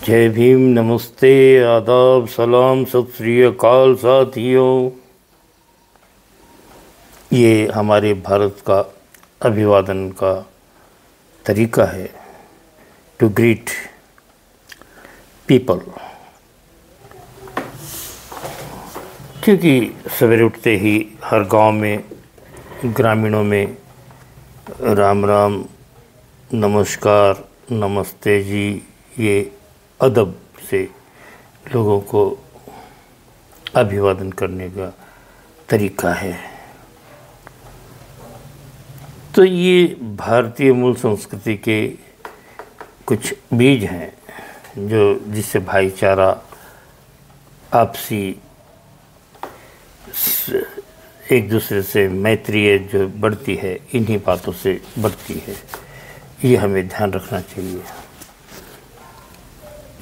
जय भीम, नमस्ते, आदाब, सलाम, सत श्री अकाल साथियों। ये हमारे भारत का अभिवादन का तरीका है, टू ग्रीट पीपल। क्योंकि सवेरे उठते ही हर गांव में, ग्रामीणों में राम राम, नमस्कार, नमस्ते जी, ये अदब से लोगों को अभिवादन करने का तरीका है। तो ये भारतीय मूल संस्कृति के कुछ बीज हैं जो जिससे भाईचारा, आपसी एक दूसरे से मैत्रीय जो बढ़ती है, इन्हीं बातों से बढ़ती है। ये हमें ध्यान रखना चाहिए।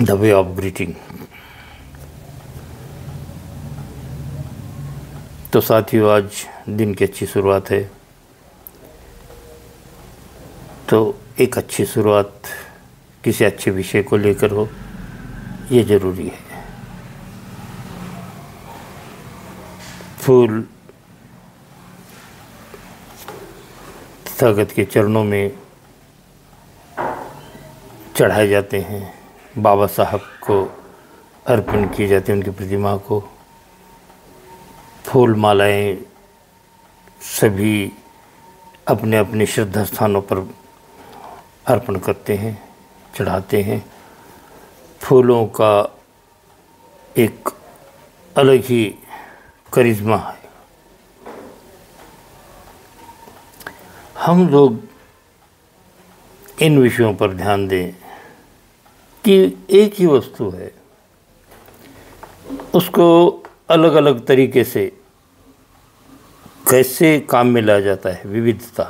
The way of greeting. तो साथियों, आज दिन की अच्छी शुरुआत है। तो एक अच्छी शुरुआत किसी अच्छे विषय को लेकर हो, ये ज़रूरी है। फूल तथागत के चरणों में चढ़ाए जाते हैं, बाबा साहब को अर्पण किए जाते हैं, उनकी प्रतिमा को। फूल मालाएं सभी अपने अपने श्रद्धा स्थानों पर अर्पण करते हैं, चढ़ाते हैं। फूलों का एक अलग ही करिश्मा है। हम लोग इन विषयों पर ध्यान दें कि एक ही वस्तु है, उसको अलग अलग तरीके से कैसे काम में लाया जाता है। विविधता,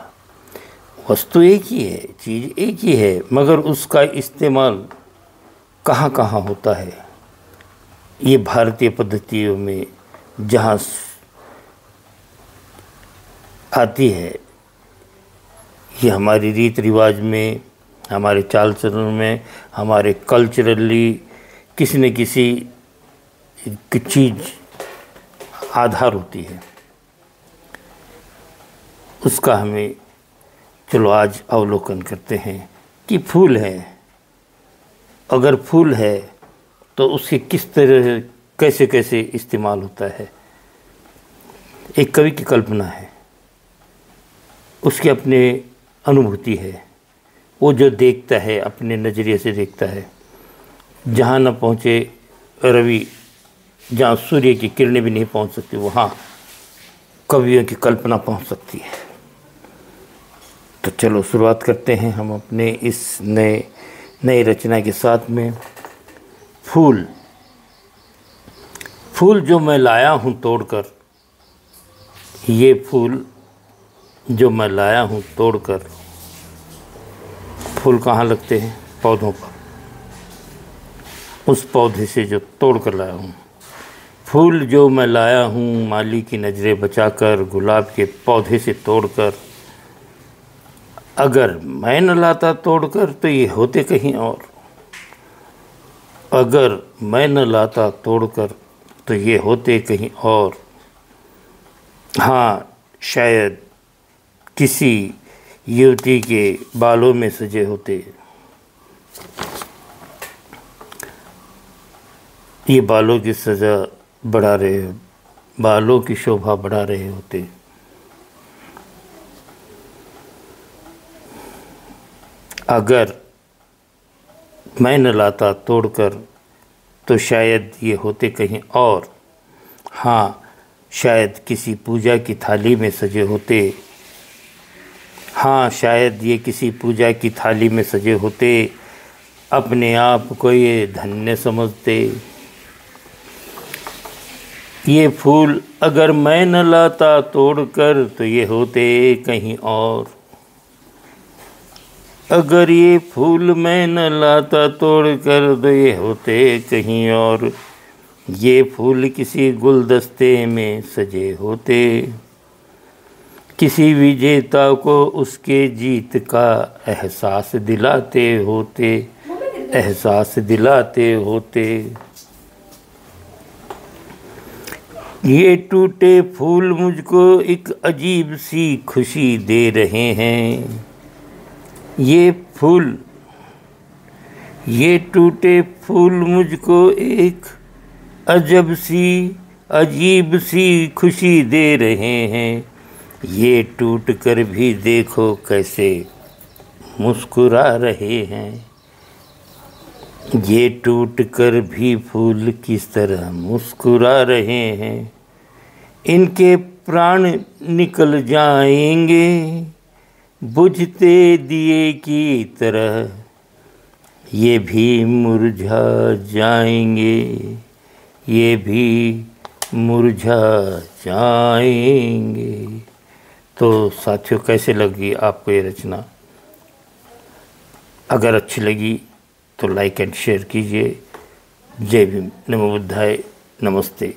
वस्तु एक ही है, चीज़ एक ही है, मगर उसका इस्तेमाल कहाँ कहाँ होता है। ये भारतीय पद्धतियों में जहाँ आती है, ये हमारी रीत रिवाज में, हमारे चाल चलन में, हमारे कल्चरली किसी न किसी चीज़ आधार होती है। उसका हमें चलो आज अवलोकन करते हैं कि फूल है। अगर फूल है तो उसके किस तरह कैसे कैसे इस्तेमाल होता है। एक कवि की कल्पना है, उसकी अपने अनुभूति है। वो जो देखता है अपने नज़रिए से देखता है। जहाँ न पहुँचे रवि, जहाँ सूर्य की किरणें भी नहीं पहुँच सकती, वहाँ कवियों की कल्पना पहुँच सकती है। तो चलो शुरुआत करते हैं हम अपने इस नए रचना के साथ में। फूल जो मैं लाया हूँ तोड़कर, ये फूल जो मैं लाया हूँ तोड़कर। फूल कहाँ लगते हैं? पौधों पर। उस पौधे से जो तोड़ कर लाया हूँ। फूल जो मैं लाया हूँ माली की नज़रें बचाकर, गुलाब के पौधे से तोड़कर। अगर मैं न लाता तोड़कर तो ये होते कहीं और। अगर मैं न लाता तोड़कर तो ये होते कहीं और। हाँ, शायद किसी युवती के बालों में सजे होते। ये बालों की सजा बढ़ा रहे, बालों की शोभा बढ़ा रहे होते। अगर मैं न लाता तोड़कर तो शायद ये होते कहीं और। हाँ, शायद किसी पूजा की थाली में सजे होते। हाँ, शायद ये किसी पूजा की थाली में सजे होते। अपने आप को ये धन्य समझते। ये फूल अगर मैं न लाता तोड़कर तो ये होते कहीं और। अगर ये फूल मैं न लाता तोड़कर तो ये होते कहीं और। ये फूल किसी गुलदस्ते में सजे होते। किसी विजेता को उसके जीत का एहसास दिलाते होते। एहसास दिलाते होते। ये टूटे फूल मुझको एक अजीब सी खुशी दे रहे हैं। ये टूटे फूल मुझको एक अजीब सी खुशी दे रहे हैं। ये टूट कर भी देखो कैसे मुस्कुरा रहे हैं। ये टूट कर भी फूल किस तरह मुस्कुरा रहे हैं। इनके प्राण निकल जाएंगे बुझते दिए की तरह। ये भी मुरझा जाएंगे, ये भी मुरझा जाएंगे। तो साथियों, कैसे लगी आपको ये रचना? अगर अच्छी लगी तो लाइक एंड शेयर कीजिए। जय भीम, नमो बुद्धाय, नमस्ते।